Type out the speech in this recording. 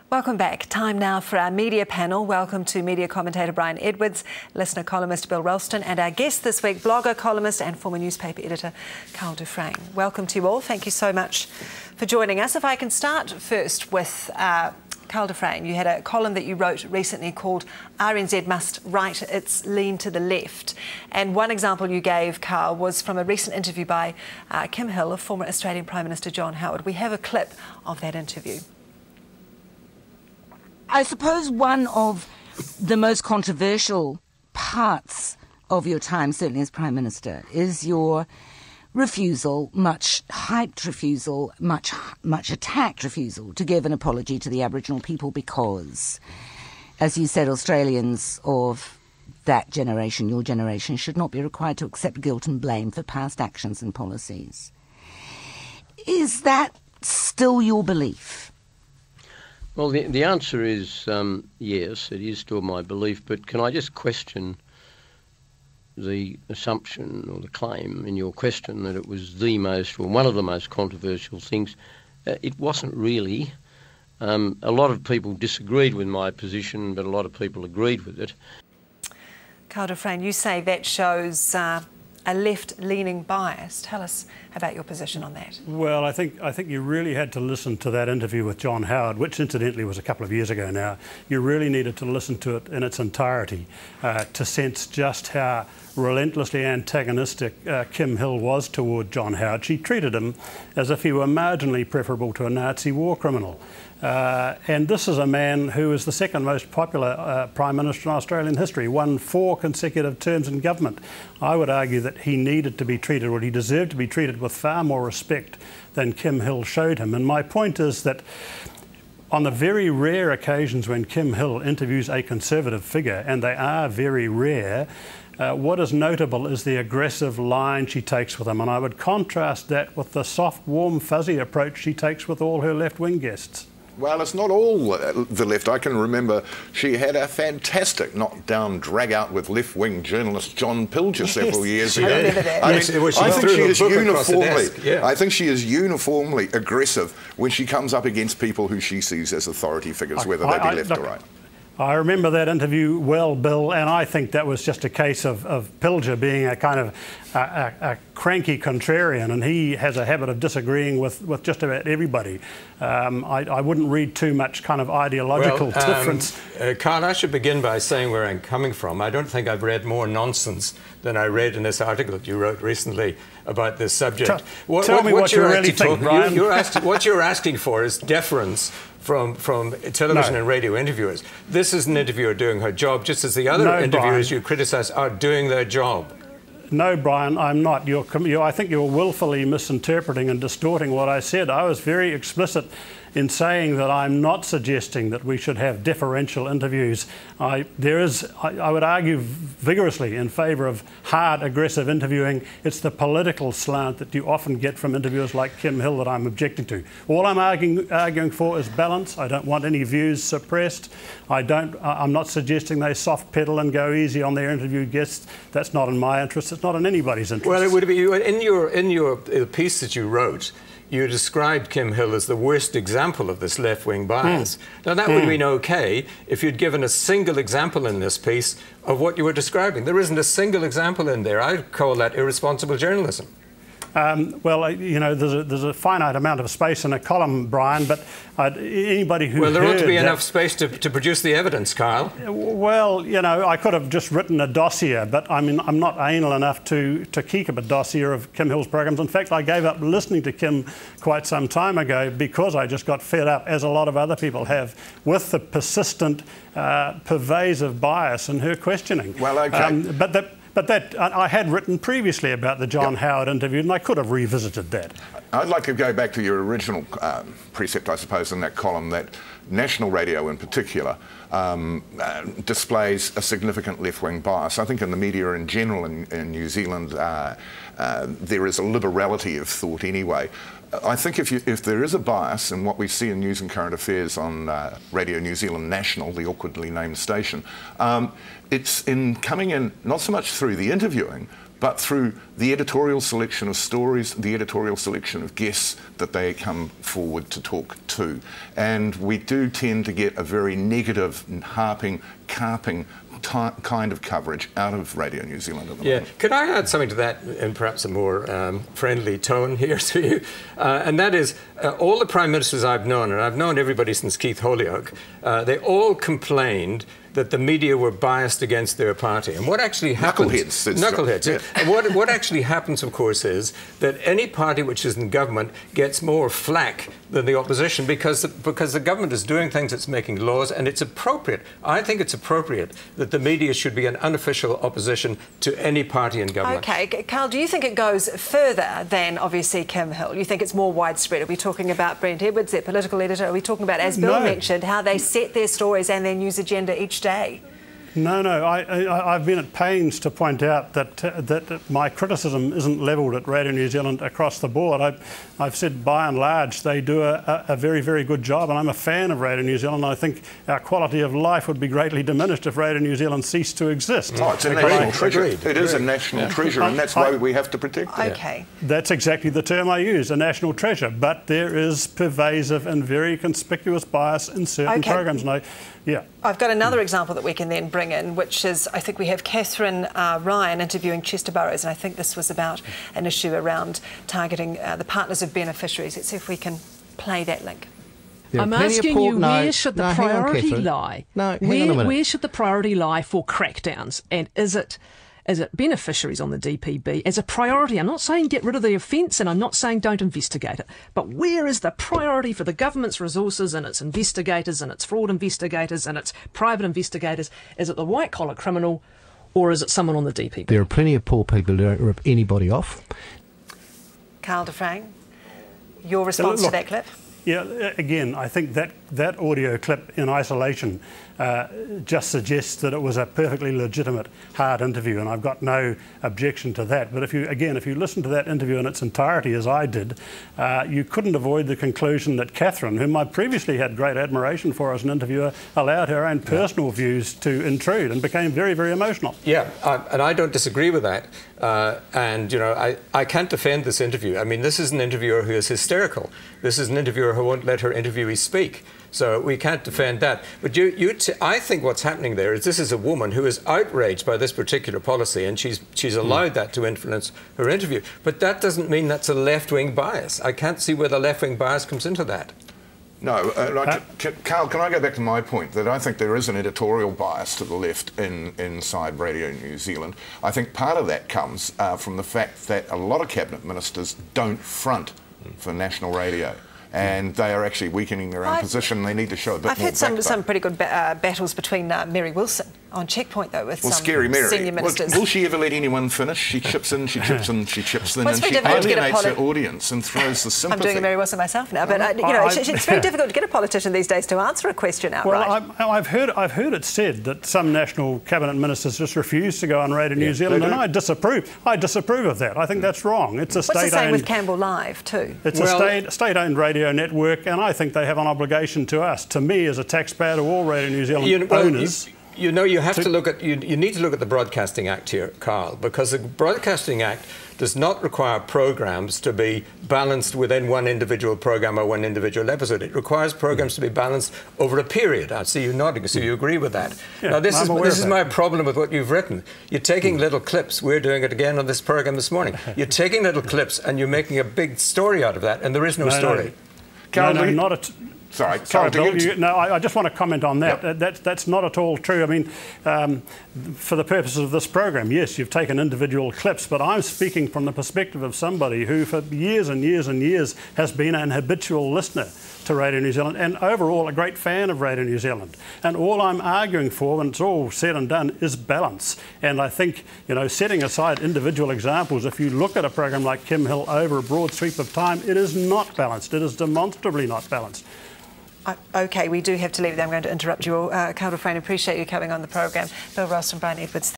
Welcome back. Time now for our media panel. Welcome to media commentator Brian Edwards, listener columnist Bill Ralston, and our guest this week, blogger, columnist and former newspaper editor Karl du Fresne. Welcome to you all. Thank you so much for joining us. If I can start first with Karl du Fresne, you had a column that you wrote recently called RNZ Must Right Its Lean to the Left. And one example you gave, Karl, was from a recent interview by Kim Hill of former Australian Prime Minister John Howard. We have a clip of that interview. I suppose one of the most controversial parts of your time, certainly as Prime Minister, is your refusal, much hyped refusal, much attacked refusal to give an apology to the Aboriginal people because, as you said, Australians of that generation, your generation, should not be required to accept guilt and blame for past actions and policies. Is that still your belief? Well, the answer is yes, it is still my belief, but can I just question the assumption or the claim in your question that it was the most, or one of the most controversial things? It wasn't really. A lot of people disagreed with my position, but a lot of people agreed with it. Karl du Fresne, you say that shows a left-leaning bias. Tell us about your position on that. Well, I think you really had to listen to that interview with John Howard, which incidentally was a couple of years ago now. You really needed to listen to it in its entirety to sense just how relentlessly antagonistic Kim Hill was toward John Howard. She treated him as if he were marginally preferable to a Nazi war criminal. And this is a man who is the second most popular Prime Minister in Australian history, won 4 consecutive terms in government. I would argue that he needed to be treated, or he deserved to be treated with far more respect than Kim Hill showed him. And my point is that on the very rare occasions when Kim Hill interviews a Conservative figure, and they are very rare, what is notable is the aggressive line she takes with them. And I would contrast that with the soft, warm, fuzzy approach she takes with all her left-wing guests. Well, it's not all the left. I can remember she had a fantastic knockdown drag-out with left-wing journalist John Pilger several years ago. I think she is uniformly aggressive when she comes up against people who she sees as authority figures, whether they be left or right. I remember that interview well, Bill, and I think that was just a case of Pilger being a kind of a cranky contrarian, and he has a habit of disagreeing with just about everybody. I wouldn't read too much kind of ideological difference. Karl, I should begin by saying where I'm coming from. I don't think I've read more nonsense than I read in this article that you wrote recently about this subject. Tell me what you really think, Brian. What you're asking for is deference from television and radio interviewers. This is an interviewer doing her job, just as the other interviewers you criticise are doing their job. No, Brian, I'm not. I think you're willfully misinterpreting and distorting what I said. I was very explicit in saying that I'm not suggesting that we should have deferential interviews. I would argue vigorously in favour of hard, aggressive interviewing. It's the political slant that you often get from interviewers like Kim Hill that I'm objecting to. All I'm arguing for is balance. I don't want any views suppressed. I'm not suggesting they soft pedal and go easy on their interviewed guests. That's not in my interest. It's not in anybody's interest. Well, it would be in your piece that you wrote. You described Kim Hill as the worst example of this left-wing bias. Now, that would have been okay if you'd given a single example in this piece of what you were describing. There isn't a single example in there. I'd call that irresponsible journalism. Well, you know, there's a finite amount of space in a column, Brian, but anybody who Well, there ought to be enough space to produce the evidence, Karl. Well, you know, I could have just written a dossier, but I mean, I'm not anal enough to keep a dossier of Kim Hill's programs. In fact, I gave up listening to Kim quite some time ago because I just got fed up, as a lot of other people have, with the persistent, pervasive bias in her questioning. Well, okay. But that I had written previously about the John Howard interview, and I could have revisited that. I'd like to go back to your original precept, I suppose, in that column, that national radio in particular displays a significant left-wing bias. I think in the media in general in New Zealand there is a liberality of thought anyway. I think if there is a bias in what we see in news and current affairs on Radio New Zealand National, the awkwardly named station, it's in coming in not so much through the interviewing, but through the editorial selection of stories, the editorial selection of guests that they come forward to talk to. And we do tend to get a very negative, harping, carping kind of coverage out of Radio New Zealand at the moment. Could I add something to that in perhaps a more friendly tone here to you? And that is, all the Prime Ministers I've known, and I've known everybody since Keith Holyoake, they all complained that the media were biased against their party. And what actually happens... Knuckleheads. Yeah. And what actually happens, of course, is that any party which is in government gets more flack than the opposition because the government is doing things, it's making laws, and it's appropriate. I think it's appropriate that the media should be an unofficial opposition to any party in government. OK. Karl, do you think it goes further than, obviously, Kim Hill? You think it's more widespread? Are we talking about Brent Edwards, their political editor? Are we talking about, as Bill mentioned, how they set their stories and their news agenda each day? No, I've been at pains to point out that my criticism isn't levelled at Radio New Zealand across the board. I've said by and large they do a very, very good job, and I'm a fan of Radio New Zealand. I think our quality of life would be greatly diminished if Radio New Zealand ceased to exist. Oh, it's a national treasure. It is a national treasure, and that's why we have to protect it. OK. That's exactly the term I use, a national treasure. But there is pervasive and very conspicuous bias in certain programmes. I've got another example that we can then bring in, which is, I think we have Catherine Ryan interviewing Chester Burrows, and I think this was about an issue around targeting the partners of beneficiaries. Let's see if we can play that link. I'm asking you, where should the priority lie? Where should the priority lie for crackdowns? And is it beneficiaries on the DPB as a priority? I'm not saying get rid of the offence, and I'm not saying don't investigate it, but where is the priority for the government's resources and its investigators and its fraud investigators and its private investigators? Is it the white-collar criminal, or is it someone on the DPB? There are plenty of poor people who don't rip anybody off. Karl du Fresne, your response to that clip? Yeah, again, I think that audio clip in isolation just suggests that it was a perfectly legitimate, hard interview, and I've got no objection to that. But if you listen to that interview in its entirety, as I did, you couldn't avoid the conclusion that Catherine, whom I previously had great admiration for as an interviewer, allowed her own personal views to intrude and became very, very emotional. Yeah, and I don't disagree with that. And, you know, I can't defend this interview. I mean, this is an interviewer who is hysterical. This is an interviewer who won't let her interviewee speak. So we can't defend that. But I think what's happening there is this is a woman who is outraged by this particular policy, and she's allowed that to influence her interview. But that doesn't mean that's a left-wing bias. I can't see where the left-wing bias comes into that. No, Karl, can I go back to my point that I think there is an editorial bias to the left inside Radio New Zealand. I think part of that comes from the fact that a lot of cabinet ministers don't front for national radio. And they are actually weakening their own position. They need to show a bit more backbone. I've had some pretty good battles between Mary Wilson on Checkpoint, though, with some Scary Mary. senior ministers. Will she ever let anyone finish? She chips in, she chips in, she chips in, well, and she alienates her audience and throws the sympathy. I'm doing a Mary Wilson myself now, but you know, it's very difficult to get a politician these days to answer a question outright. Well, I've heard it said that some national cabinet ministers just refuse to go on Radio New Zealand, and I disapprove of that. I think that's wrong. It's a state-owned... What's the same with Campbell Live too? It's a state-owned radio network, and I think they have an obligation to us, to me as a taxpayer, to all Radio New Zealand owners. You know, you have to look at, you need to look at the Broadcasting Act here, Karl, because the Broadcasting Act does not require programmes to be balanced within one individual programme or one individual episode. It requires programmes to be balanced over a period. I see you nodding, so you agree with that. Yeah, now, this is my problem with what you've written. You're taking little clips. We're doing it again on this programme this morning. You're taking little clips and you're making a big story out of that, and there is no story. Karl, not at... Sorry, Bill, I just want to comment on that. Yep. That's not at all true. I mean, for the purposes of this program, yes, you've taken individual clips, but I'm speaking from the perspective of somebody who for years and years and years has been an habitual listener to Radio New Zealand and overall a great fan of Radio New Zealand. And all I'm arguing for, when it's all said and done, is balance. And I think, you know, setting aside individual examples, if you look at a program like Kim Hill over a broad sweep of time, it is not balanced. It is demonstrably not balanced. OK, we do have to leave there. I'm going to interrupt you all. Karl du Fresne, appreciate you coming on the program. Bill Ralston, Brian Edwards.